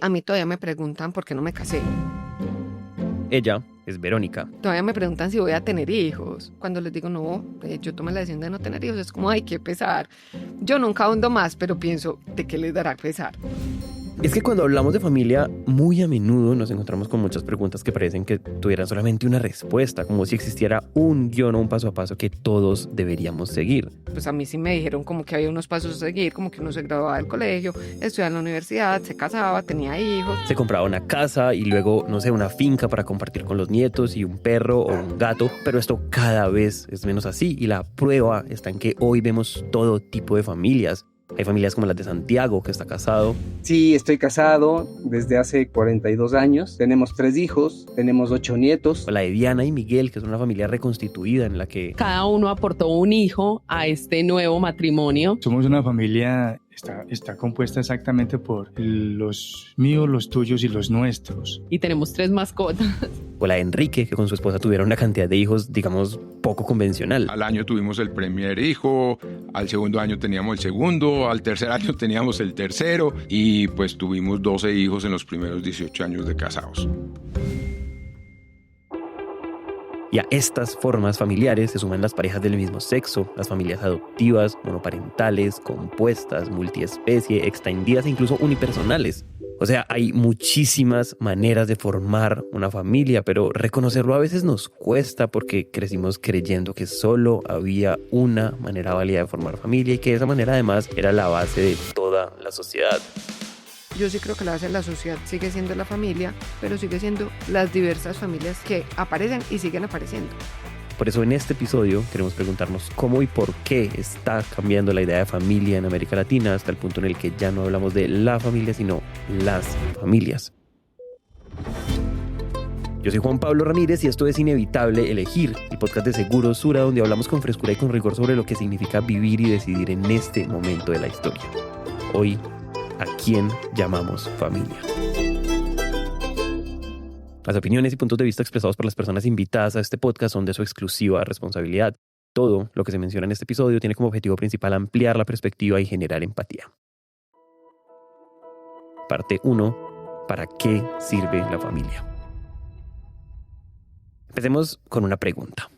A mí todavía me preguntan por qué no me casé. Ella es Verónica. Todavía me preguntan si voy a tener hijos. Cuando les digo no, yo tomé la decisión de no tener hijos, es como, ay, qué pesar. Yo nunca hundo más, pero pienso, ¿de qué les dará pesar? Es que cuando hablamos de familia, muy a menudo nos encontramos con muchas preguntas que parecen que tuvieran solamente una respuesta, como si existiera un guión o un paso a paso que todos deberíamos seguir. Pues a mí sí me dijeron como que había unos pasos a seguir, como que uno se graduaba del colegio, estudiaba en la universidad, se casaba, tenía hijos. Se compraba una casa y luego, no sé, una finca para compartir con los nietos y un perro o un gato, pero esto cada vez es menos así y la prueba está en que hoy vemos todo tipo de familias. Hay familias como las de Santiago, que está casado. Sí, estoy casado desde hace 42 años. Tenemos 3 hijos, tenemos 8 nietos. O la de Diana y Miguel, que es una familia reconstituida en la que cada uno aportó un hijo a este nuevo matrimonio. Somos una familia, está compuesta exactamente por los míos, los tuyos y los nuestros. Y tenemos 3 mascotas. O la de Enrique, que con su esposa tuvieron una cantidad de hijos, digamos, poco convencional. Al año tuvimos el primer hijo, al segundo año teníamos el segundo, al tercer año teníamos el tercero y pues tuvimos 12 hijos en los primeros 18 años de casados. Y a estas formas familiares se suman las parejas del mismo sexo, las familias adoptivas, monoparentales, compuestas, multiespecie, extendidas e incluso unipersonales. O sea, hay muchísimas maneras de formar una familia, pero reconocerlo a veces nos cuesta porque crecimos creyendo que solo había una manera válida de formar familia y que esa manera además era la base de toda la sociedad. Yo sí creo que la base de la sociedad sigue siendo la familia, pero sigue siendo las diversas familias que aparecen y siguen apareciendo. Por eso en este episodio queremos preguntarnos cómo y por qué está cambiando la idea de familia en América Latina hasta el punto en el que ya no hablamos de la familia, sino las familias. Yo soy Juan Pablo Ramírez y esto es Inevitable Elegir, el podcast de Seguro Sura, donde hablamos con frescura y con rigor sobre lo que significa vivir y decidir en este momento de la historia. Hoy, ¿a quién llamamos familia? Las opiniones y puntos de vista expresados por las personas invitadas a este podcast son de su exclusiva responsabilidad. Todo lo que se menciona en este episodio tiene como objetivo principal ampliar la perspectiva y generar empatía. Parte 1. ¿Para qué sirve la familia? Empecemos con una pregunta.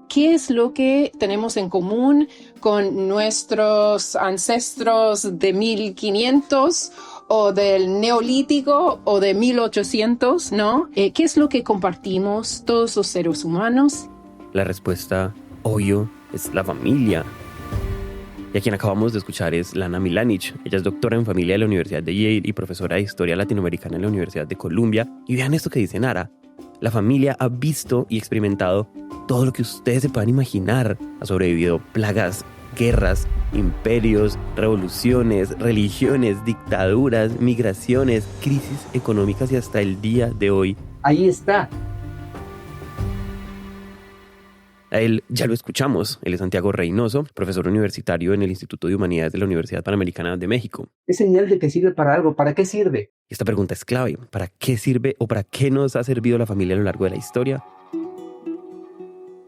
¿Qué es lo que tenemos en común con nuestros ancestros de 1500 o del Neolítico o de 1800, ¿no? ¿Qué es lo que compartimos todos los seres humanos? La respuesta, obvio, es la familia. Y a quien acabamos de escuchar es Lana Milanic. Ella es doctora en familia de la Universidad de Yale y profesora de Historia Latinoamericana en la Universidad de Columbia. Y vean esto que dice Nara. La familia ha visto y experimentado todo lo que ustedes se puedan imaginar. Ha sobrevivido plagas, guerras, imperios, revoluciones, religiones, dictaduras, migraciones, crisis económicas y hasta el día de hoy. Ahí está. A él ya lo escuchamos. Él es Santiago Reynoso, profesor universitario en el Instituto de Humanidades de la Universidad Panamericana de México. Es señal de que sirve para algo. ¿Para qué sirve? Esta pregunta es clave. ¿Para qué sirve o para qué nos ha servido la familia a lo largo de la historia?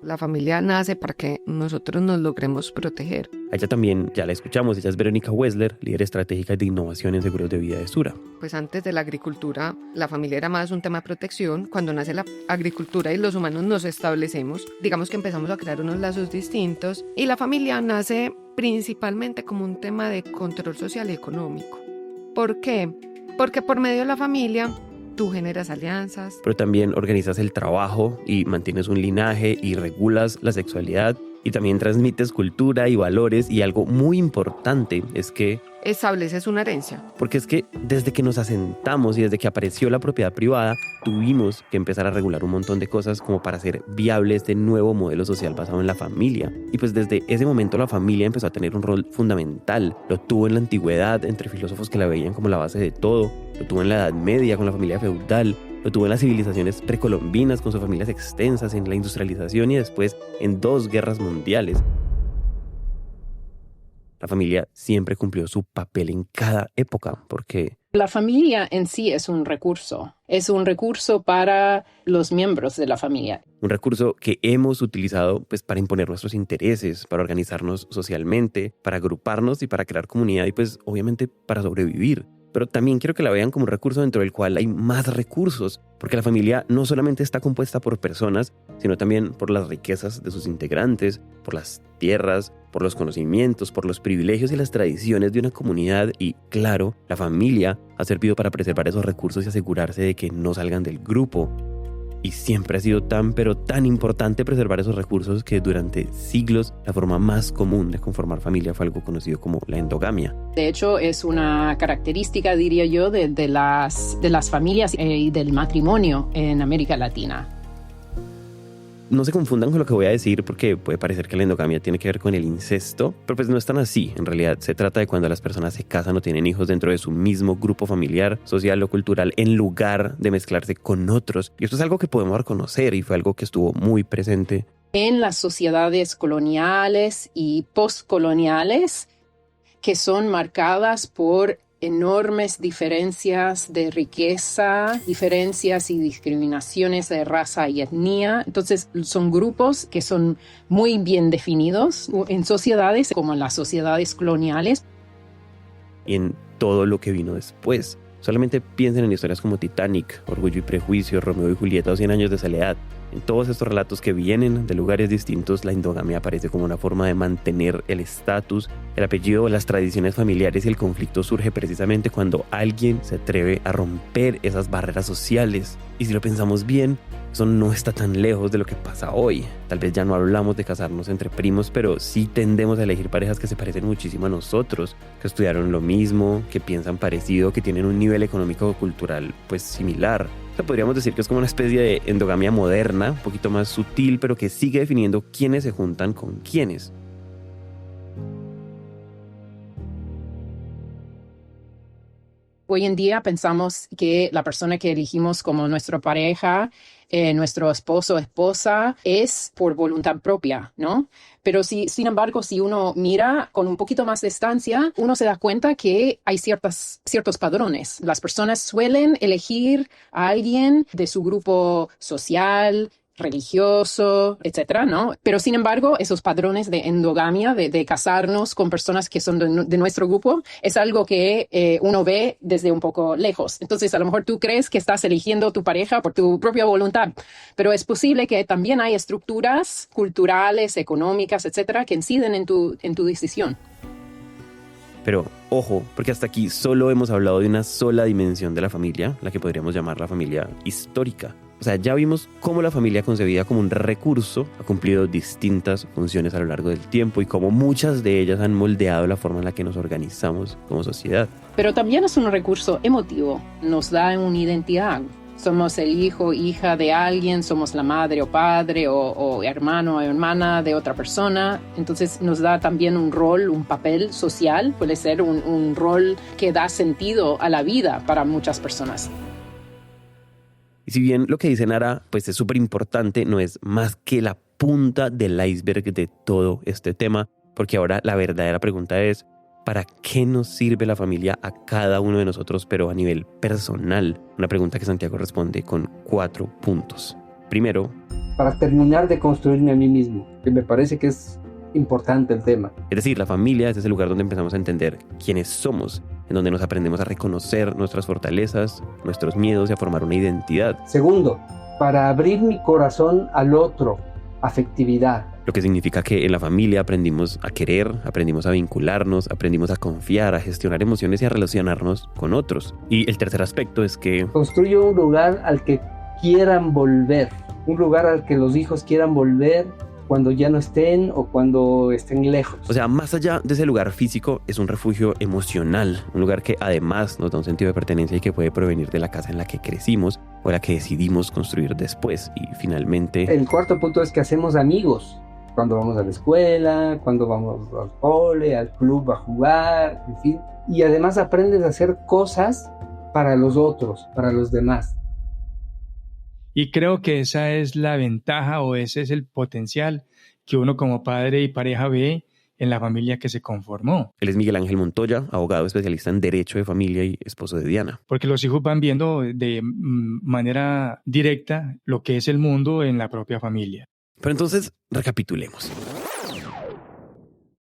La familia nace para que nosotros nos logremos proteger. A ella también ya la escuchamos. Ella es Verónica Wessler, líder estratégica de innovación en seguros de vida de Sura. Pues antes de la agricultura, la familia era más un tema de protección. Cuando nace la agricultura y los humanos nos establecemos, digamos que empezamos a crear unos lazos distintos y la familia nace principalmente como un tema de control social y económico. ¿Por qué? Porque por medio de la familia tú generas alianzas. Pero también organizas el trabajo y mantienes un linaje y regulas la sexualidad y también transmites cultura y valores y algo muy importante es que estableces una herencia. Porque es que desde que nos asentamos y desde que apareció la propiedad privada, tuvimos que empezar a regular un montón de cosas como para hacer viable este nuevo modelo social basado en la familia. Y pues desde ese momento la familia empezó a tener un rol fundamental. Lo tuvo en la antigüedad entre filósofos que la veían como la base de todo. Lo tuvo en la Edad Media con la familia feudal. Lo tuvo en las civilizaciones precolombinas con sus familias extensas, en la industrialización y después en 2 guerras mundiales. La la familia siempre cumplió su papel en cada época, porque La familia en sí es un recurso para los miembros de la familia. un recurso que hemos utilizado pues, para imponer nuestros intereses, para organizarnos socialmente, para agruparnos y para crear comunidad y pues obviamente para sobrevivir. Pero también quiero que la vean como un recurso dentro del cual hay más recursos, porque la familia no solamente está compuesta por personas, sino también por las riquezas de sus integrantes, por las tierras, por los conocimientos, por los privilegios y las tradiciones de una comunidad y, claro, la familia ha servido para preservar esos recursos y asegurarse de que no salgan del grupo. Y siempre ha sido tan, pero tan importante preservar esos recursos que durante siglos la forma más común de conformar familia fue algo conocido como la endogamia. De hecho, es una característica, diría yo, de las familias y del matrimonio en América Latina. No se confundan con lo que voy a decir porque puede parecer que la endogamia tiene que ver con el incesto, pero pues no es tan así. En realidad se trata de cuando las personas se casan o tienen hijos dentro de su mismo grupo familiar, social o cultural en lugar de mezclarse con otros. Y esto es algo que podemos reconocer y fue algo que estuvo muy presente En las sociedades coloniales y postcoloniales que son marcadas por enormes diferencias de riqueza, diferencias y discriminaciones de raza y etnia. Entonces, son grupos que son muy bien definidos en sociedades como en las sociedades coloniales. y en todo lo que vino después. Solamente piensen en historias como Titanic, Orgullo y Prejuicio, Romeo y Julieta o 100 años de soledad. En todos estos relatos que vienen de lugares distintos, la endogamia aparece como una forma de mantener el estatus, el apellido, las tradiciones familiares y el conflicto surge precisamente cuando alguien se atreve a romper esas barreras sociales. Y si lo pensamos bien, eso no está tan lejos de lo que pasa hoy. Tal vez ya no hablamos de casarnos entre primos, pero sí tendemos a elegir parejas que se parecen muchísimo a nosotros, que estudiaron lo mismo, que piensan parecido, que tienen un nivel económico o cultural pues similar. O sea, podríamos decir que es como una especie de endogamia moderna, un poquito más sutil, pero que sigue definiendo quiénes se juntan con quiénes. Hoy en día pensamos que la persona que elegimos como nuestra pareja, nuestro esposo o esposa, es por voluntad propia, ¿no? Pero sin embargo, si uno mira con un poquito más de distancia, uno se da cuenta que hay ciertos padrones. Las personas suelen elegir a alguien de su grupo social, religioso, etcétera, ¿no? Pero sin embargo, esos padrones de endogamia, de casarnos con personas que son de nuestro grupo, es algo que uno ve desde un poco lejos. Entonces, a lo mejor tú crees que estás eligiendo tu pareja por tu propia voluntad, pero es posible que también hay estructuras culturales, económicas, etcétera, que inciden en tu decisión. Pero ojo, porque hasta aquí solo hemos hablado de una sola dimensión de la familia, la que podríamos llamar la familia histórica. O sea, ya vimos cómo la familia concebida como un recurso ha cumplido distintas funciones a lo largo del tiempo y cómo muchas de ellas han moldeado la forma en la que nos organizamos como sociedad. Pero también es un recurso emotivo, nos da una identidad. Somos el hijo, hija de alguien, somos la madre o padre o hermano o hermana de otra persona. Entonces nos da también un rol, un papel social, puede ser un rol que da sentido a la vida para muchas personas. Y si bien lo que dice Nara pues es súper importante, no es más que la punta del iceberg de todo este tema, porque ahora la verdadera pregunta es, ¿para qué nos sirve la familia a cada uno de nosotros, pero a nivel personal? Una pregunta que Santiago responde con 4 puntos. Primero, Para terminar de construirme a mí mismo, que me parece que es importante el tema. es decir, la familia es ese lugar donde empezamos a entender quiénes somos, en donde nos aprendemos a reconocer nuestras fortalezas, nuestros miedos y a formar una identidad. Segundo, para abrir mi corazón al otro, afectividad. Lo que significa que en la familia aprendimos a querer, aprendimos a vincularnos, aprendimos a confiar, a gestionar emociones y a relacionarnos con otros. Y el tercer aspecto es que Construyo un lugar al que quieran volver, un lugar al que los hijos quieran volver cuando ya no estén o cuando estén lejos. o sea, más allá de ese lugar físico, es un refugio emocional, un lugar que además nos da un sentido de pertenencia y que puede provenir de la casa en la que crecimos o la que decidimos construir después. Y finalmente, El cuarto punto es que hacemos amigos cuando vamos a la escuela, cuando vamos al cole, al club a jugar, en fin. Y además aprendes a hacer cosas para los otros, para los demás. Y creo que esa es la ventaja o ese es el potencial que uno como padre y pareja ve en la familia que se conformó. Él es Miguel Ángel Montoya, abogado especialista en Derecho de Familia y esposo de Diana. Porque los hijos van viendo de manera directa lo que es el mundo en la propia familia. Pero entonces, recapitulemos.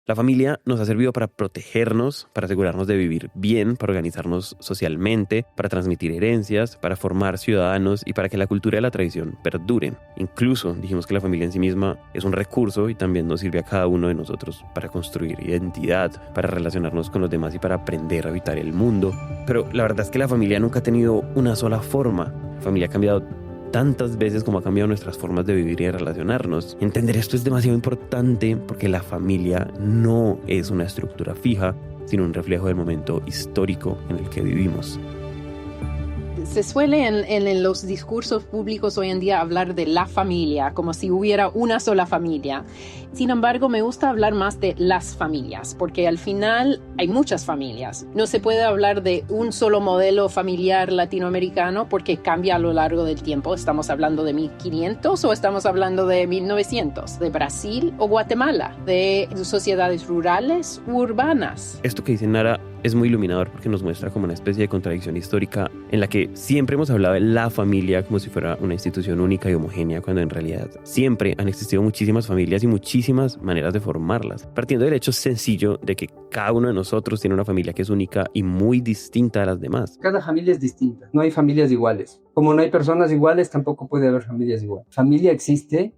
La familia nos ha servido para protegernos, para asegurarnos de vivir bien, para organizarnos socialmente, para transmitir herencias, para formar ciudadanos y para que la cultura y la tradición perduren. Incluso dijimos que la familia en sí misma es un recurso y también nos sirve a cada uno de nosotros para construir identidad, para relacionarnos con los demás y para aprender a habitar el mundo. Pero la verdad es que la familia nunca ha tenido una sola forma. La familia ha cambiado tantas veces como ha cambiado nuestras formas de vivir y de relacionarnos. Entender esto es demasiado importante porque la familia no es una estructura fija, sino un reflejo del momento histórico en el que vivimos. Se suele en los discursos públicos hoy en día hablar de la familia, como si hubiera una sola familia. Sin embargo, me gusta hablar más de las familias, porque al final hay muchas familias. No se puede hablar de un solo modelo familiar latinoamericano porque cambia a lo largo del tiempo. ¿Estamos hablando de 1500 o estamos hablando de 1900? ¿De Brasil o Guatemala? ¿De sociedades rurales u urbanas? Esto que dice Nara es muy iluminador porque nos muestra como una especie de contradicción histórica en la que siempre hemos hablado de la familia como si fuera una institución única y homogénea, cuando en realidad siempre han existido muchísimas familias y muchísimas maneras de formarlas, partiendo del hecho sencillo de que cada uno de nosotros tiene una familia que es única y muy distinta a las demás. Cada familia es distinta, no hay familias iguales. Como no hay personas iguales, tampoco puede haber familias iguales. Familia existe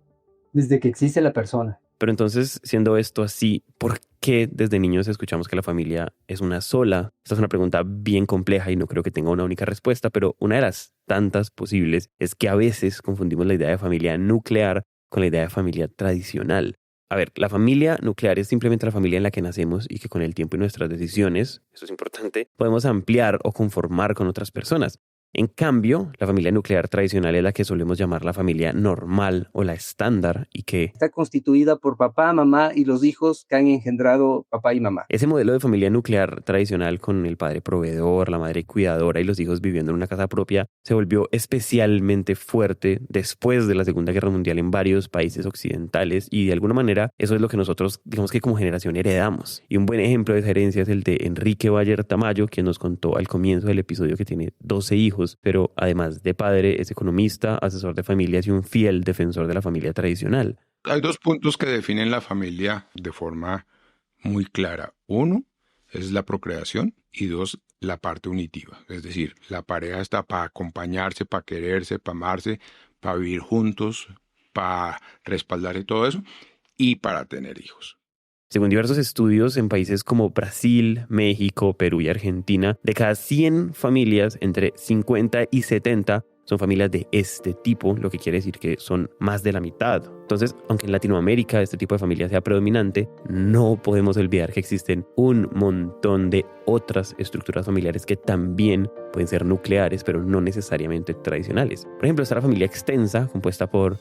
desde que existe la persona. Pero entonces, siendo esto así, ¿por qué desde niños escuchamos que la familia es una sola? Esta es una pregunta bien compleja y no creo que tenga una única respuesta, pero una de las tantas posibles es que a veces confundimos la idea de familia nuclear con la idea de familia tradicional. A ver, la familia nuclear es simplemente la familia en la que nacemos y que con el tiempo y nuestras decisiones, eso es importante, podemos ampliar o conformar con otras personas. En cambio, la familia nuclear tradicional es la que solemos llamar la familia normal o la estándar y que está constituida por papá, mamá y los hijos que han engendrado papá y mamá. Ese modelo de familia nuclear tradicional con el padre proveedor, la madre cuidadora y los hijos viviendo en una casa propia se volvió especialmente fuerte después de la Segunda Guerra Mundial en varios países occidentales y de alguna manera eso es lo que nosotros, digamos que como generación heredamos. Y un buen ejemplo de esa herencia es el de Enrique Bayer Tamayo, quien nos contó al comienzo del episodio que tiene 12 hijos, pero además de padre es economista, asesor de familias y un fiel defensor de la familia tradicional. Hay dos puntos que definen la familia de forma muy clara. Uno es la procreación y dos, la parte unitiva. Es decir, la pareja está para acompañarse, para quererse, para amarse, para vivir juntos, para respaldarse todo eso y para tener hijos. Según diversos estudios en países como Brasil, México, Perú y Argentina, de cada 100 familias, entre 50 y 70 son familias de este tipo, lo que quiere decir que son más de la mitad. Entonces, aunque en Latinoamérica este tipo de familia sea predominante, no podemos olvidar que existen un montón de otras estructuras familiares que también pueden ser nucleares, pero no necesariamente tradicionales. Por ejemplo, está la familia extensa, compuesta por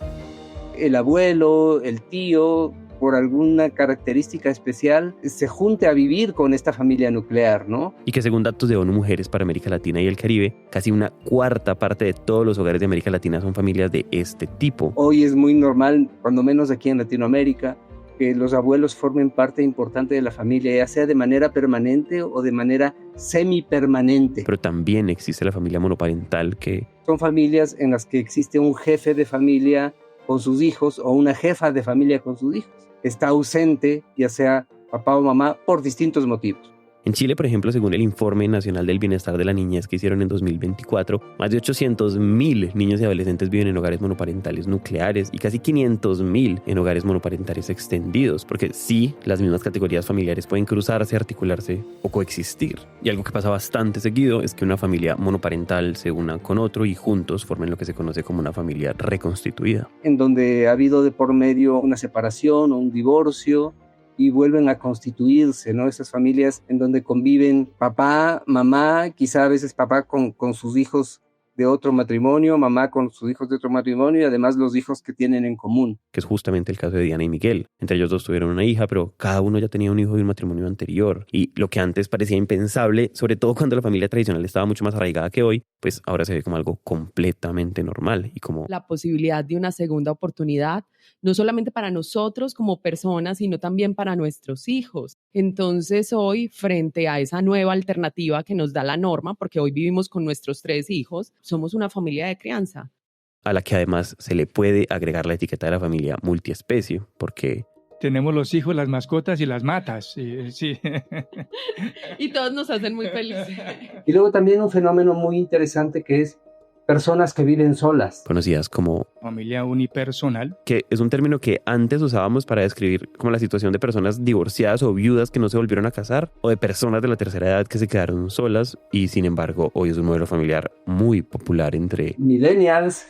el abuelo, el tío, por alguna característica especial, se junte a vivir con esta familia nuclear, ¿no? Y que según datos de ONU Mujeres para América Latina y el Caribe, casi una cuarta parte de todos los hogares de América Latina son familias de este tipo. Hoy es muy normal, cuando menos aquí en Latinoamérica, que los abuelos formen parte importante de la familia, ya sea de manera permanente o de manera semipermanente. Pero también existe la familia monoparental que son familias en las que existe un jefe de familia con sus hijos o una jefa de familia con sus hijos. Está ausente, ya sea papá o mamá, por distintos motivos. En Chile, por ejemplo, según el Informe Nacional del Bienestar de la Niñez que hicieron en 2024, más de 800.000 niños y adolescentes viven en hogares monoparentales nucleares y casi 500.000 en hogares monoparentales extendidos, porque sí, las mismas categorías familiares pueden cruzarse, articularse o coexistir. Y algo que pasa bastante seguido es que una familia monoparental se una con otro y juntos formen lo que se conoce como una familia reconstituida. En donde ha habido de por medio una separación o un divorcio, y vuelven a constituirse, ¿no? Esas familias en donde conviven papá, mamá, quizá a veces papá con sus hijos de otro matrimonio, mamá con sus hijos de otro matrimonio y además los hijos que tienen en común. Que es justamente el caso de Diana y Miguel. Entre ellos dos tuvieron una hija, pero cada uno ya tenía un hijo de un matrimonio anterior. Y lo que antes parecía impensable, sobre todo cuando la familia tradicional estaba mucho más arraigada que hoy, pues ahora se ve como algo completamente normal y como La posibilidad de una segunda oportunidad, no solamente para nosotros como personas, sino también para nuestros hijos. Entonces hoy, frente a esa nueva alternativa que nos da la norma, porque hoy vivimos con nuestros 3 hijos, somos una familia de crianza. a la que además se le puede agregar la etiqueta de la familia multiespecie, porque Tenemos los hijos, las mascotas y las matas. Sí. Y todos nos hacen muy felices. Y luego también un fenómeno muy interesante que es personas que viven solas. conocidas como, Familia unipersonal. que es un término que antes usábamos para describir como la situación de personas divorciadas o viudas que no se volvieron a casar, o de personas de la tercera edad que se quedaron solas, y sin embargo hoy es un modelo familiar muy popular entre Millennials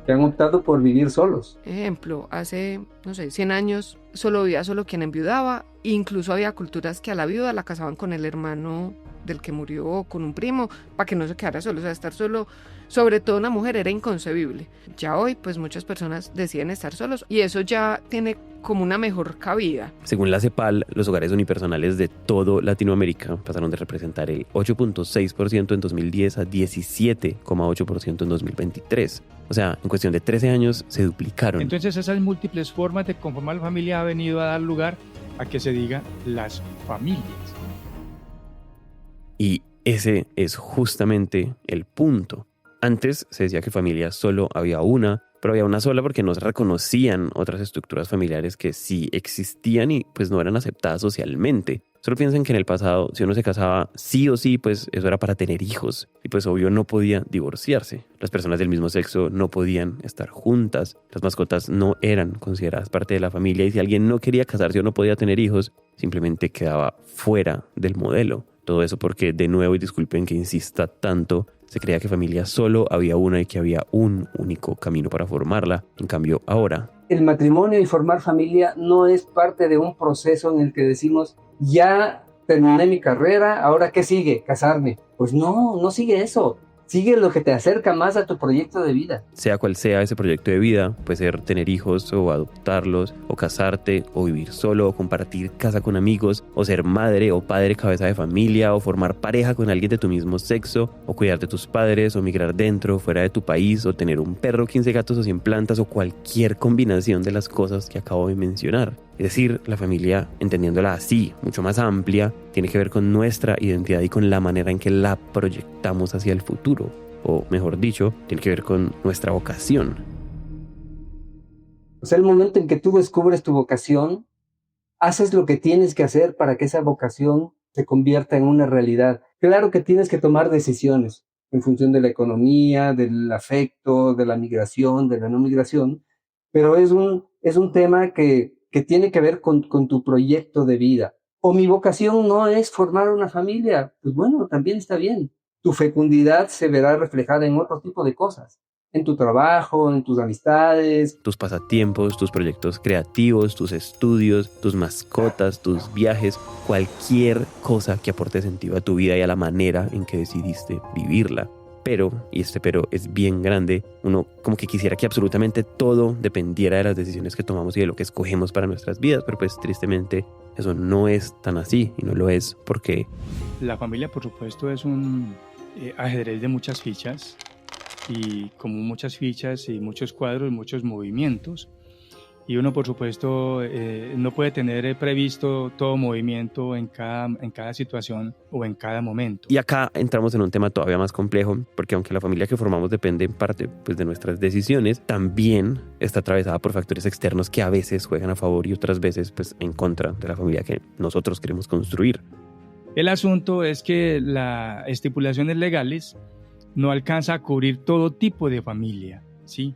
que han optado por vivir solos. Ejemplo, hace, no sé, 100 años solo vivía solo quien enviudaba. Incluso había culturas que a la viuda la casaban con el hermano del que murió o con un primo para que no se quedara solo. O sea, estar solo, sobre todo una mujer, era inconcebible. Ya hoy, pues muchas personas deciden estar solos y eso ya tiene como una mejor cabida. Según la CEPAL, los hogares unipersonales de todo Latinoamérica pasaron de representar el 8.6% en 2010 a 17.8% en 2023. O sea, en cuestión de 13 años se duplicaron. Entonces esas múltiples formas de conformar la familia ha venido a dar lugar a que se diga las familias. Y ese es justamente el punto. Antes se decía que familia solo había una, pero había una sola porque no se reconocían otras estructuras familiares que sí existían y pues no eran aceptadas socialmente. Solo piensen que en el pasado, si uno se casaba sí o sí, pues eso era para tener hijos. Y pues obvio no podía divorciarse. Las personas del mismo sexo no podían estar juntas. Las mascotas no eran consideradas parte de la familia. Y si alguien no quería casarse o no podía tener hijos, simplemente quedaba fuera del modelo. Todo eso porque, de nuevo, y disculpen que insista tanto, se creía que familia solo había una y que había un único camino para formarla. En cambio, ahora El matrimonio y formar familia no es parte de un proceso en el que decimos, ya terminé mi carrera, ¿ahora qué sigue? Casarme. Pues no sigue eso. Sigue lo que te acerca más a tu proyecto de vida. sea cual sea ese proyecto de vida, puede ser tener hijos o adoptarlos, o casarte, o vivir solo, o compartir casa con amigos, o ser madre o padre cabeza de familia, o formar pareja con alguien de tu mismo sexo, o cuidar de tus padres, o migrar dentro o fuera de tu país, o tener un perro, 15 gatos o 100 plantas, o cualquier combinación de las cosas que acabo de mencionar. Es decir, la familia, entendiéndola así, mucho más amplia, tiene que ver con nuestra identidad y con la manera en que la proyectamos hacia el futuro. O mejor dicho, tiene que ver con nuestra vocación. O sea, el momento en que tú descubres tu vocación, haces lo que tienes que hacer para que esa vocación se convierta en una realidad. Claro que tienes que tomar decisiones en función de la economía, del afecto, de la migración, de la no migración, pero es un tema que tiene que ver con tu proyecto de vida. O mi vocación no es formar una familia, pues bueno, también está bien. Tu fecundidad se verá reflejada en otro tipo de cosas, en tu trabajo, en tus amistades. Tus pasatiempos, tus proyectos creativos, tus estudios, tus mascotas, tus viajes, cualquier cosa que aporte sentido a tu vida y a la manera en que decidiste vivirla. Pero, y este pero es bien grande, uno como que quisiera que absolutamente todo dependiera de las decisiones que tomamos y de lo que escogemos para nuestras vidas, pero pues tristemente eso no es tan así y no lo es porque La familia, por supuesto, es un ajedrez de muchas fichas y como muchas fichas y muchos cuadros, muchos movimientos. Y uno, por supuesto, no puede tener previsto todo movimiento en cada situación o en cada momento. Y acá entramos en un tema todavía más complejo, porque aunque la familia que formamos depende en parte pues, de nuestras decisiones, también está atravesada por factores externos que a veces juegan a favor y otras veces pues, en contra de la familia que nosotros queremos construir. El asunto es que las estipulaciones legales no alcanza a cubrir todo tipo de familia, ¿sí?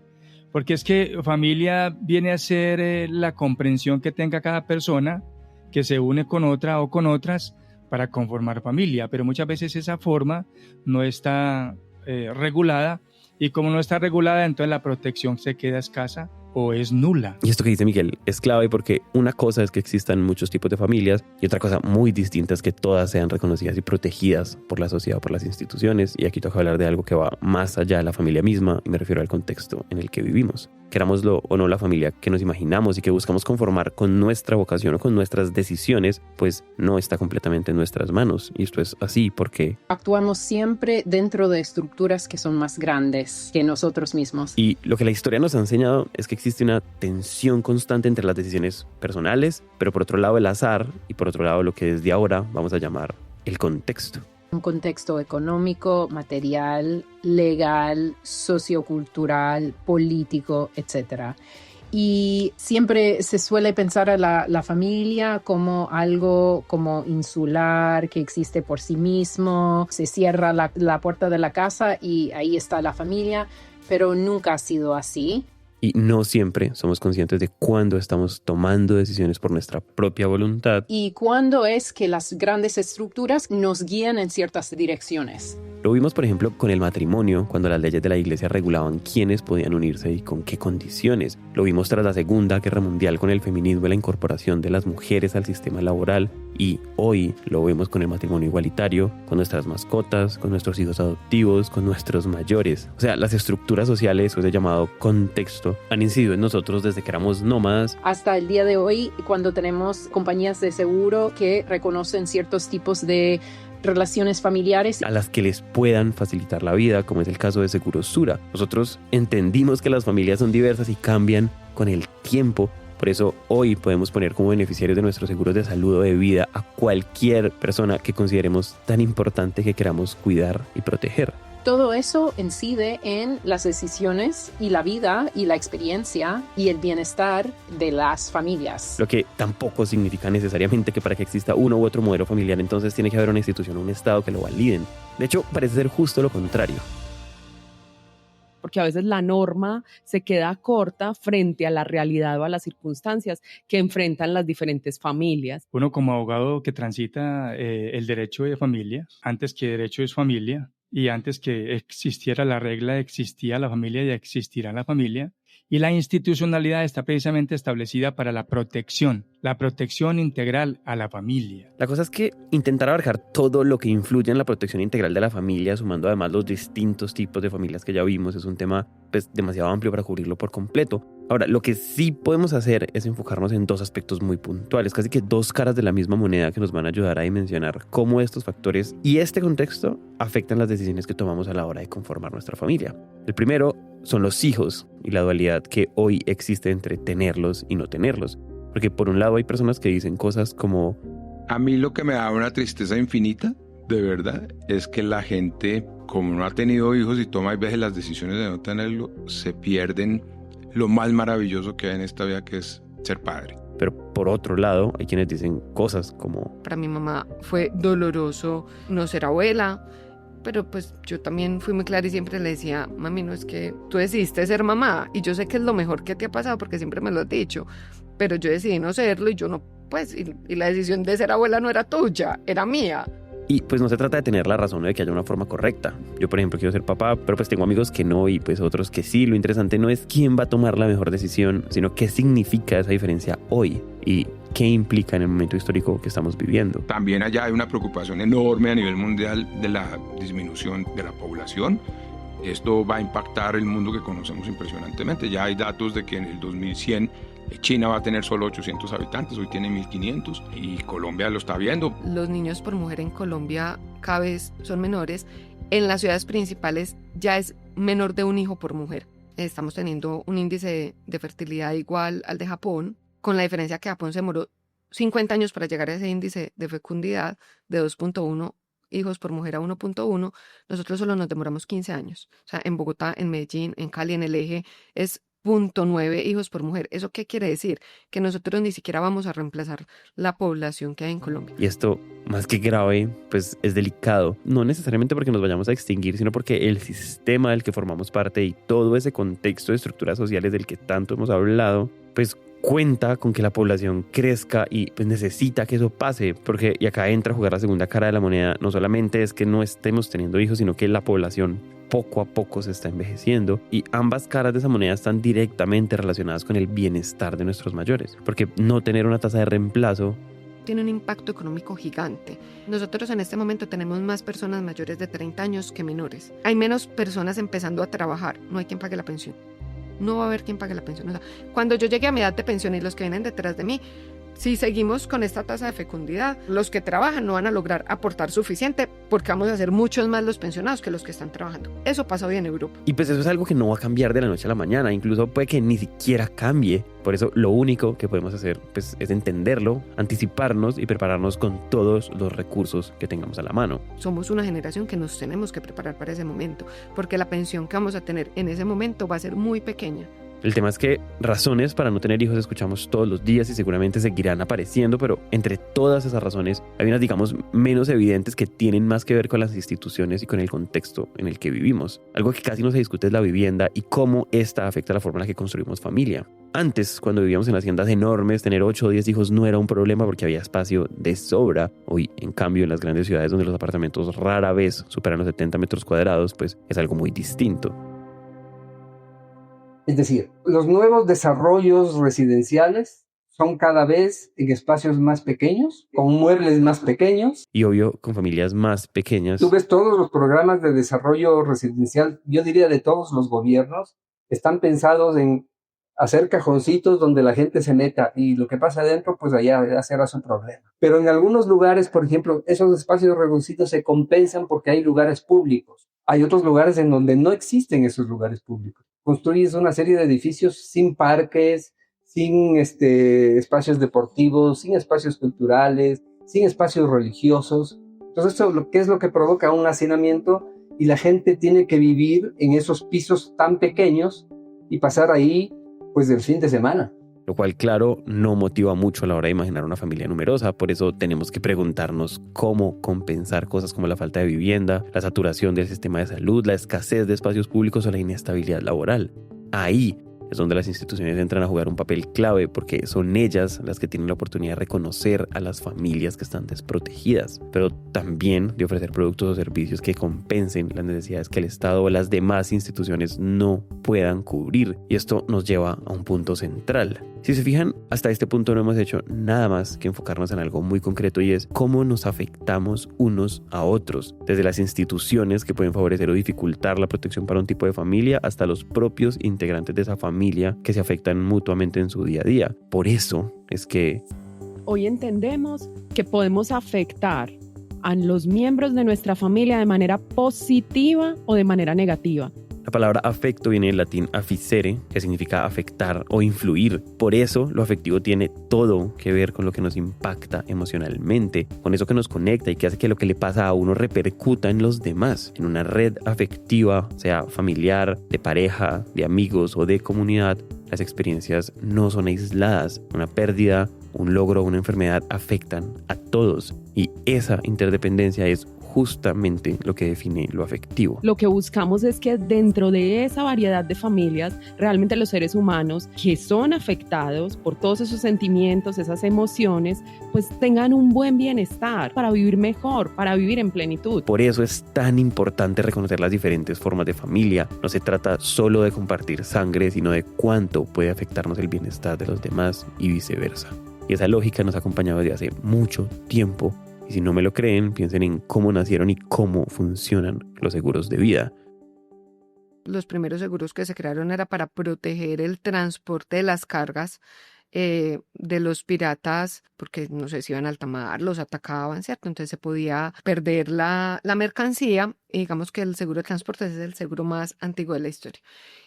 Porque es que familia viene a ser la comprensión que tenga cada persona que se une con otra o con otras para conformar familia, pero muchas veces esa forma no está regulada y como no está regulada, entonces la protección se queda escasa o es nula. Y esto que dice Miguel es clave porque una cosa es que existan muchos tipos de familias y otra cosa muy distinta es que todas sean reconocidas y protegidas por la sociedad o por las instituciones. Y aquí toca hablar de algo que va más allá de la familia misma y me refiero al contexto en el que vivimos. Querámoslo o no, la familia que nos imaginamos y que buscamos conformar con nuestra vocación o con nuestras decisiones, pues no está completamente en nuestras manos. Y esto es así porque Actuamos siempre dentro de estructuras que son más grandes que nosotros mismos. y lo que la historia nos ha enseñado es que existe una tensión constante entre las decisiones personales, pero por otro lado el azar y por otro lado lo que desde ahora vamos a llamar el contexto. Un contexto económico, material, legal, sociocultural, político, etc. Y siempre se suele pensar a la familia como algo como insular, que existe por sí mismo. Se cierra la puerta de la casa y ahí está la familia, pero nunca ha sido así. Y no siempre somos conscientes de cuándo estamos tomando decisiones por nuestra propia voluntad. Y cuándo es que las grandes estructuras nos guían en ciertas direcciones. Lo vimos, por ejemplo, con el matrimonio, cuando las leyes de la iglesia regulaban quiénes podían unirse y con qué condiciones. Lo vimos tras la Segunda Guerra Mundial con el feminismo y la incorporación de las mujeres al sistema laboral. Y hoy lo vemos con el matrimonio igualitario, con nuestras mascotas, con nuestros hijos adoptivos, con nuestros mayores. O sea, las estructuras sociales, o ese llamado contexto, han incidido en nosotros desde que éramos nómadas. Hasta el día de hoy, cuando tenemos compañías de seguro que reconocen ciertos tipos de relaciones familiares A las que les puedan facilitar la vida, como es el caso de Seguro Sura. Nosotros entendimos que las familias son diversas y cambian con el tiempo. Por eso hoy podemos poner como beneficiarios de nuestros seguros de salud o de vida a cualquier persona que consideremos tan importante que queramos cuidar y proteger. Todo eso incide en las decisiones y la vida y la experiencia y el bienestar de las familias. Lo que tampoco significa necesariamente que para que exista uno u otro modelo familiar entonces tiene que haber una institución o un estado que lo validen. De hecho, parece ser justo lo contrario. Porque a veces la norma se queda corta frente a la realidad o a las circunstancias que enfrentan las diferentes familias. Uno como abogado que transita el derecho de familia, antes que derecho es familia, y antes que existiera la regla existía la familia y existirá la familia, y la institucionalidad está precisamente establecida para la protección integral a la familia. La cosa es que intentar abarcar todo lo que influye en la protección integral de la familia, sumando además los distintos tipos de familias que ya vimos, es un tema pues, demasiado amplio para cubrirlo por completo. Ahora, lo que sí podemos hacer es enfocarnos en dos aspectos muy puntuales, casi que dos caras de la misma moneda que nos van a ayudar a dimensionar cómo estos factores y este contexto afectan las decisiones que tomamos a la hora de conformar nuestra familia. El primero son los hijos y la dualidad que hoy existe entre tenerlos y no tenerlos. Porque por un lado hay personas que dicen cosas como: A mí lo que me da una tristeza infinita, de verdad, es que la gente, como no ha tenido hijos y toma a veces las decisiones de no tenerlo, se pierden lo más maravilloso que hay en esta vida, que es ser padre. Pero por otro lado hay quienes dicen cosas como: Para mi mamá fue doloroso no ser abuela, pero pues yo también fui muy clara y siempre le decía: mami, no es que tú decidiste ser mamá y yo sé que es lo mejor que te ha pasado porque siempre me lo has dicho, pero yo decidí no serlo y yo no, pues, y la decisión de ser abuela no era tuya, era mía. Y pues no se trata de tener la razón o de que haya una forma correcta. Yo, por ejemplo, quiero ser papá, pero pues tengo amigos que no y pues otros que sí. Lo interesante no es quién va a tomar la mejor decisión, sino qué significa esa diferencia hoy y qué implica en el momento histórico que estamos viviendo. También allá hay una preocupación enorme a nivel mundial de la disminución de la población. Esto va a impactar el mundo que conocemos impresionantemente. Ya hay datos de que en el 2100 China va a tener solo 800 habitantes, hoy tiene 1500 y Colombia lo está viendo. Los niños por mujer en Colombia cada vez son menores. En las ciudades principales ya es menor de un hijo por mujer. Estamos teniendo un índice de fertilidad igual al de Japón, con la diferencia que Japón se demoró 50 años para llegar a ese índice de fecundidad de 2.1 hijos por mujer a 1.1. Nosotros solo nos demoramos 15 años. O sea, en Bogotá, en Medellín, en Cali, en el Eje, es 0.9 hijos por mujer. ¿Eso qué quiere decir? Que nosotros ni siquiera vamos a reemplazar la población que hay en Colombia. Y esto, más que grave, pues es delicado. No necesariamente porque nos vayamos a extinguir, sino porque el sistema del que formamos parte y todo ese contexto de estructuras sociales del que tanto hemos hablado, pues cuenta con que la población crezca y pues necesita que eso pase, porque y acá entra a jugar la segunda cara de la moneda. No solamente es que no estemos teniendo hijos, sino que la población poco a poco se está envejeciendo, y ambas caras de esa moneda están directamente relacionadas con el bienestar de nuestros mayores, porque no tener una tasa de reemplazo tiene un impacto económico gigante. Nosotros en este momento tenemos más personas mayores de 30 años que menores. Hay menos personas empezando a trabajar, no hay quien pague la pensión. No va a haber quien pague la pensión. O sea, cuando yo llegue a mi edad de pensión y los que vienen detrás de mí, si seguimos con esta tasa de fecundidad, los que trabajan no van a lograr aportar suficiente porque vamos a ser muchos más los pensionados que los que están trabajando. Eso pasa hoy en Europa. Y pues eso es algo que no va a cambiar de la noche a la mañana, incluso puede que ni siquiera cambie. Por eso lo único que podemos hacer pues, es entenderlo, anticiparnos y prepararnos con todos los recursos que tengamos a la mano. Somos una generación que nos tenemos que preparar para ese momento, porque la pensión que vamos a tener en ese momento va a ser muy pequeña. El tema es que razones para no tener hijos escuchamos todos los días y seguramente seguirán apareciendo, pero entre todas esas razones hay unas, digamos, menos evidentes que tienen más que ver con las instituciones y con el contexto en el que vivimos. Algo que casi no se discute es la vivienda y cómo esta afecta la forma en la que construimos familia. Antes, cuando vivíamos en haciendas enormes, tener 8 o 10 hijos no era un problema porque había espacio de sobra. Hoy, en cambio, en las grandes ciudades donde los apartamentos rara vez superan los 70 metros cuadrados, pues es algo muy distinto. Es decir, los nuevos desarrollos residenciales son cada vez en espacios más pequeños, con muebles más pequeños. Y obvio, con familias más pequeñas. Tú ves todos los programas de desarrollo residencial, yo diría de todos los gobiernos, están pensados en hacer cajoncitos donde la gente se meta y lo que pasa adentro, pues allá será su problema. Pero en algunos lugares, por ejemplo, esos espacios reducidos se compensan porque hay lugares públicos. Hay otros lugares en donde no existen esos lugares públicos. Construyes una serie de edificios sin parques, sin espacios deportivos, sin espacios culturales, sin espacios religiosos. Entonces, ¿qué es lo que provoca un hacinamiento? Y la gente tiene que vivir en esos pisos tan pequeños y pasar ahí, pues, el fin de semana. Lo cual, claro, no motiva mucho a la hora de imaginar una familia numerosa. Por eso tenemos que preguntarnos cómo compensar cosas como la falta de vivienda, la saturación del sistema de salud, la escasez de espacios públicos o la inestabilidad laboral. Ahí es donde las instituciones entran a jugar un papel clave, porque son ellas las que tienen la oportunidad de reconocer a las familias que están desprotegidas, pero también de ofrecer productos o servicios que compensen las necesidades que el Estado o las demás instituciones no puedan cubrir. Y esto nos lleva a un punto central. Si se fijan, hasta este punto no hemos hecho nada más que enfocarnos en algo muy concreto, y es cómo nos afectamos unos a otros, desde las instituciones que pueden favorecer o dificultar la protección para un tipo de familia hasta los propios integrantes de esa familia que se afectan mutuamente en su día a día. Por eso es que hoy entendemos que podemos afectar a los miembros de nuestra familia de manera positiva o de manera negativa. La palabra afecto viene del latín afficere, que significa afectar o influir. Por eso, lo afectivo tiene todo que ver con lo que nos impacta emocionalmente, con eso que nos conecta y que hace que lo que le pasa a uno repercuta en los demás. En una red afectiva, sea familiar, de pareja, de amigos o de comunidad, las experiencias no son aisladas. Una pérdida, un logro o una enfermedad afectan a todos, y esa interdependencia es justamente lo que define lo afectivo. Lo que buscamos es que dentro de esa variedad de familias, realmente los seres humanos que son afectados por todos esos sentimientos, esas emociones, pues tengan un buen bienestar para vivir mejor, para vivir en plenitud. Por eso es tan importante reconocer las diferentes formas de familia. No se trata solo de compartir sangre, sino de cuánto puede afectarnos el bienestar de los demás y viceversa. Y esa lógica nos ha acompañado desde hace mucho tiempo. Y si no me lo creen, piensen en cómo nacieron y cómo funcionan los seguros de vida. Los primeros seguros que se crearon era para proteger el transporte de las cargas de los piratas, porque no sé si iban a alta mar, los atacaban, ¿cierto? Entonces se podía perder la mercancía, y digamos que el seguro de transporte es el seguro más antiguo de la historia.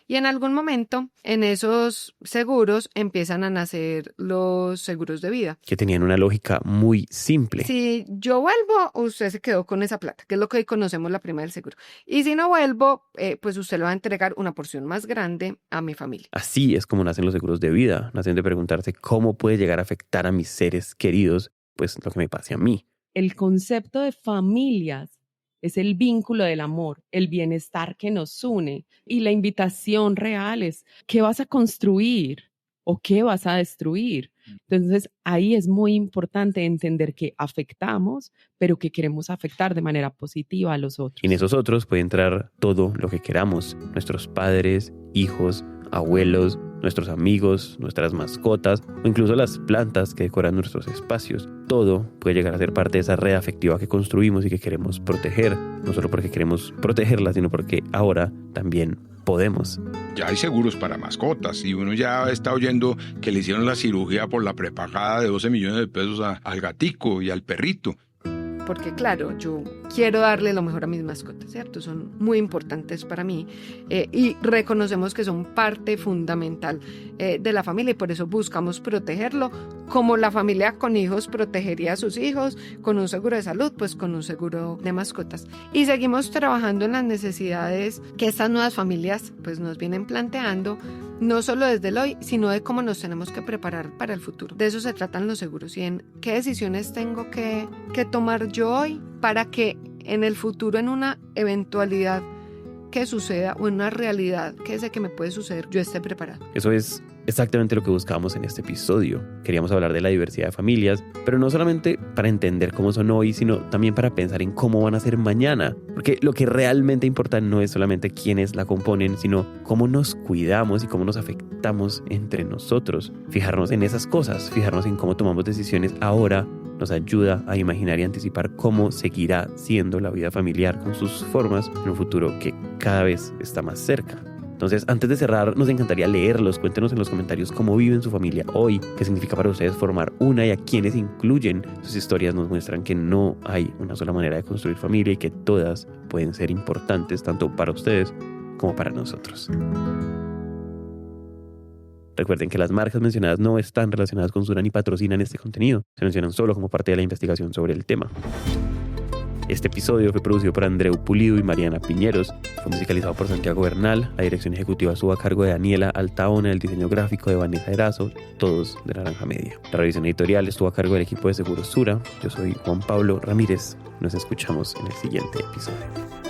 Y en algún momento, en esos seguros empiezan a nacer los seguros de vida, que tenían una lógica muy simple. Si yo vuelvo, usted se quedó con esa plata, que es lo que hoy conocemos la prima del seguro. Y si no vuelvo, pues usted le va a entregar una porción más grande a mi familia. Así es como nacen los seguros de vida. Nacen de preguntarse cómo puede llegar a afectar a mis seres queridos, pues lo que me pase a mí. El concepto de familias es el vínculo del amor, el bienestar que nos une, y la invitación real es: ¿qué vas a construir o qué vas a destruir. Entonces, ahí es muy importante entender que afectamos, pero que queremos afectar de manera positiva a los otros. Y en esos otros puede entrar todo lo que queramos, nuestros padres, hijos, abuelos, nuestros amigos, nuestras mascotas o incluso las plantas que decoran nuestros espacios. Todo puede llegar a ser parte de esa red afectiva que construimos y que queremos proteger, no solo porque queremos protegerla, sino porque ahora también podemos. Ya hay seguros para mascotas y uno ya está oyendo que le hicieron la cirugía por la prepagada de 12 millones de pesos al gatico y al perrito. Porque claro, yo quiero darle lo mejor a mis mascotas, ¿cierto? Son muy importantes para mí y reconocemos que son parte fundamental de la familia y por eso buscamos protegerlo, como la familia con hijos protegería a sus hijos, con un seguro de salud, pues con un seguro de mascotas. Y seguimos trabajando en las necesidades que estas nuevas familias pues nos vienen planteando, no solo desde el hoy, sino de cómo nos tenemos que preparar para el futuro. De eso se tratan los seguros y en qué decisiones tengo que tomar yo hoy para que en el futuro, en una eventualidad que suceda o en una realidad que sé que me puede suceder, yo esté preparado. Eso es exactamente lo que buscábamos en este episodio. Queríamos hablar de la diversidad de familias, pero no solamente para entender cómo son hoy, sino también para pensar en cómo van a ser mañana. Porque lo que realmente importa no es solamente quiénes la componen, sino cómo nos cuidamos y cómo nos afectamos entre nosotros. Fijarnos en esas cosas, fijarnos en cómo tomamos decisiones ahora, nos ayuda a imaginar y anticipar cómo seguirá siendo la vida familiar con sus formas en un futuro que cada vez está más cerca. Entonces, antes de cerrar, nos encantaría leerlos. Cuéntenos en los comentarios cómo viven su familia hoy, qué significa para ustedes formar una y a quiénes incluyen. Sus historias nos muestran que no hay una sola manera de construir familia y que todas pueden ser importantes tanto para ustedes como para nosotros. Recuerden que las marcas mencionadas no están relacionadas con Sura ni patrocinan este contenido. Se mencionan solo como parte de la investigación sobre el tema. Este episodio fue producido por Andreu Pulido y Mariana Piñeros. Fue musicalizado por Santiago Bernal. La dirección ejecutiva estuvo a cargo de Daniela Altaona, el diseño gráfico de Vanessa Erazo, todos de Naranja Media. La revisión editorial estuvo a cargo del equipo de Seguros Sura. Yo soy Juan Pablo Ramírez. Nos escuchamos en el siguiente episodio.